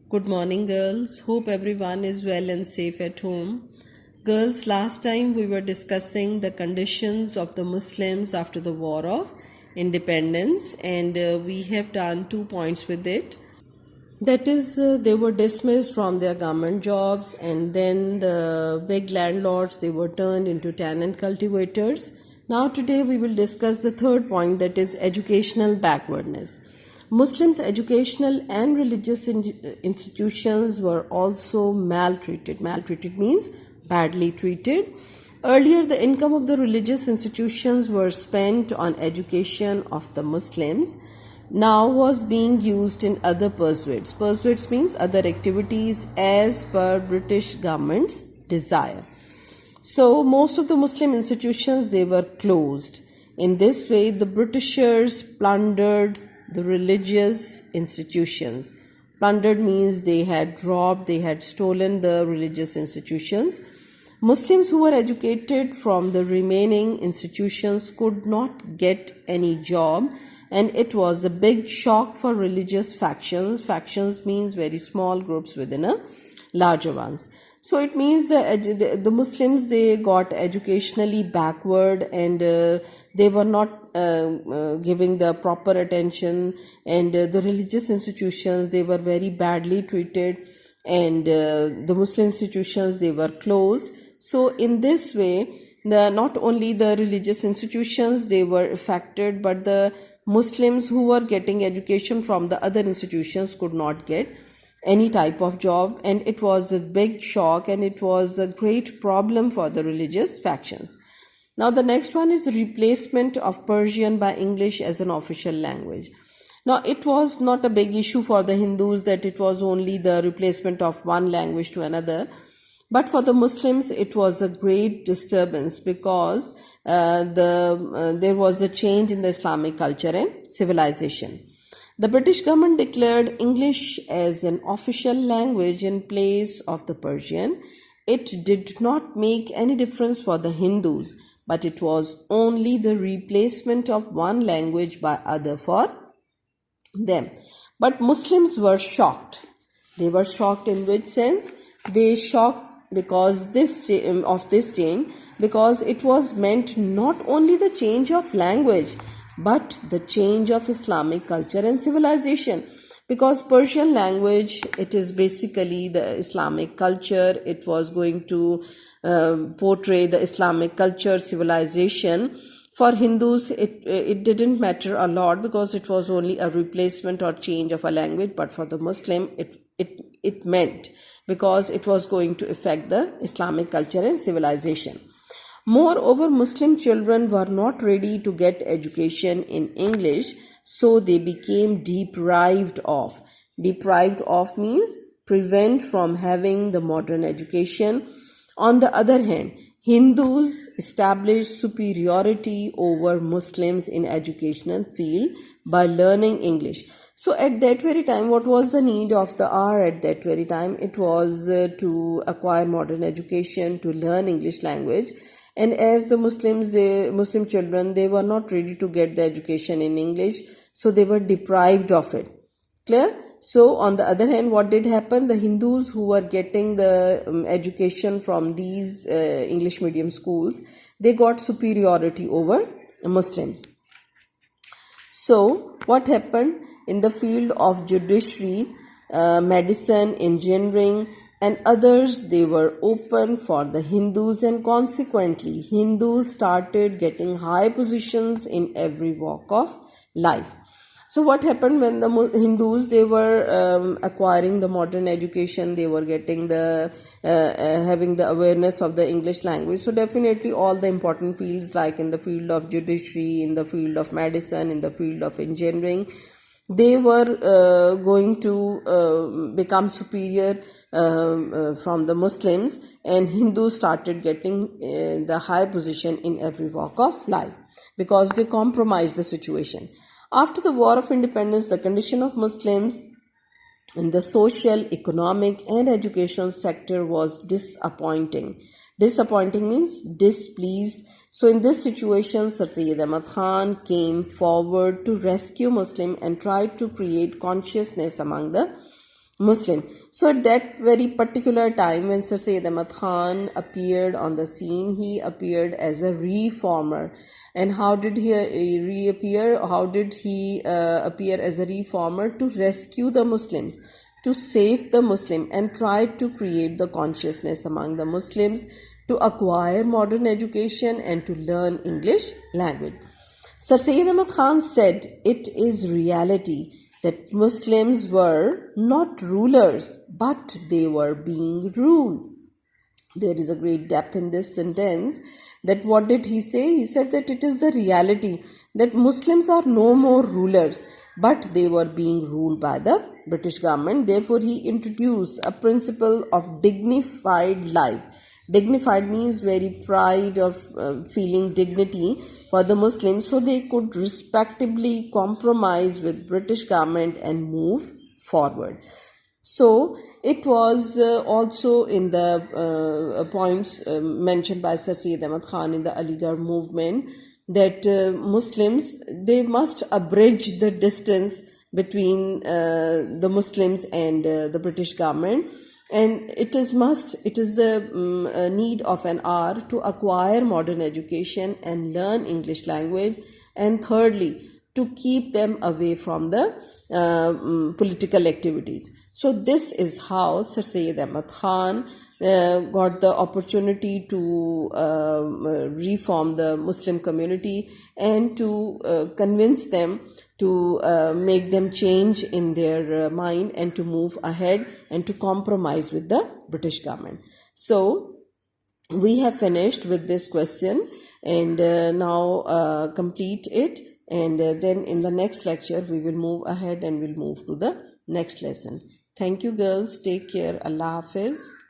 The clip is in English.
Good morning, girls. Hope everyone is well and safe at home. Girls, last time we were discussing the conditions of the Muslims after the War of Independence, and we have done 2 points with it. That is, they were dismissed from their government jobs, and then the big landlords they were turned into tenant cultivators. Now, today we will discuss the third point, that is educational backwardness. Muslims' educational and religious institutions were also maltreated. Maltreated means badly treated. Earlier, the income of the religious institutions were spent on education of the Muslims, now was being used in other pursuits. Pursuits means other activities as per British government's desire. So most of the Muslim institutions they were closed. In this way, the Britishers plundered the religious institutions. Plundered means they had robbed, they had stolen the religious institutions. Muslims who were educated from the remaining institutions could not get any job, and it was a big shock for religious factions. Factions means very small groups within a larger ones. So it means the Muslims they got educationally backward, and they were not giving the proper attention, and the religious institutions they were very badly treated, and the Muslim institutions they were closed. So in this way, not only the religious institutions they were affected, but the Muslims who were getting education from the other institutions could not get any type of job, and it was a big shock, and it was a great problem for the religious factions. Now the next one is replacement of Persian by English as an official language. Now it was not a big issue for the Hindus that it was only the replacement of one language to another, but for the Muslims it was a great disturbance because there was a change in the Islamic culture and civilization. The British government declared English as an official language in place of the Persian. It did not make any difference for the Hindus, but it was only the replacement of one language by other for them. But Muslims were shocked. They were shocked in which sense? They shocked because this change, because it was meant not only the change of language but the change of Islamic culture and civilization. Because Persian language, it is basically the Islamic culture. It was going to portray the Islamic culture, civilization. For Hindus, it didn't matter a lot because it was only a replacement or change of a language. But for the Muslim, it meant because it was going to affect the Islamic culture and civilization. Moreover, Muslim children were not ready to get education in English, so they became deprived of. Deprived of means prevent from having the modern education. On the other hand, Hindus established superiority over Muslims in educational field by learning English. So at that very time, what was the need of the hour at that very time? It was to acquire modern education, to learn English language. And as the Muslim children, they were not ready to get the education in English, so they were deprived of it. Clear? So on the other hand, what did happen? The Hindus who were getting the education from these English medium schools, they got superiority over Muslims. So what happened in the field of judiciary, medicine, engineering, and others, they were open for the Hindus, and consequently Hindus started getting high positions in every walk of life. So what happened when the Hindus they were acquiring the modern education, they were getting the having the awareness of the English language. So definitely all the important fields like in the field of judiciary, in the field of medicine, in the field of engineering, they were going to become superior from the Muslims, and Hindus started getting the high position in every walk of life because they compromised the situation. After the War of Independence, the condition of Muslims in the social, economic, and educational sector was disappointing. Disappointing means displeased. So in this situation, Sir Syed Ahmad Khan came forward to rescue Muslim and tried to create consciousness among the Muslim. So at that very particular time when Sir Syed Ahmad Khan appeared on the scene, he appeared as a reformer. And how did he reappear? How did he appear as a reformer? To rescue the Muslims, to save the Muslim, and try to create the consciousness among the Muslims to acquire modern education and to learn English language. Sir Syed Ahmad Khan said, "It is reality that Muslims were not rulers, but they were being ruled." There is a great depth in this sentence. That what did he say? He said that it is the reality that Muslims are no more rulers, but they were being ruled by the British government. Therefore, he introduced a principle of dignified life. Dignified means very pride or feeling dignity for the Muslims, so they could respectably compromise with British government and move forward. So it was also in the points mentioned by Sir Syed Ahmad Khan in the Aligarh movement that Muslims, they must abridge the distance between the Muslims and the British government, and it is the need of an hour to acquire modern education and learn English language, and thirdly, to keep them away from the political activities. So this is how Sir Syed Ahmad Khan got the opportunity to reform the Muslim community and to convince them, to make them change in their mind and to move ahead and to compromise with the British government. So we have finished with this question, and now complete it, and then in the next lecture we will move ahead and we'll move to the next lesson. Thank you girls. Take care. Allah Hafiz.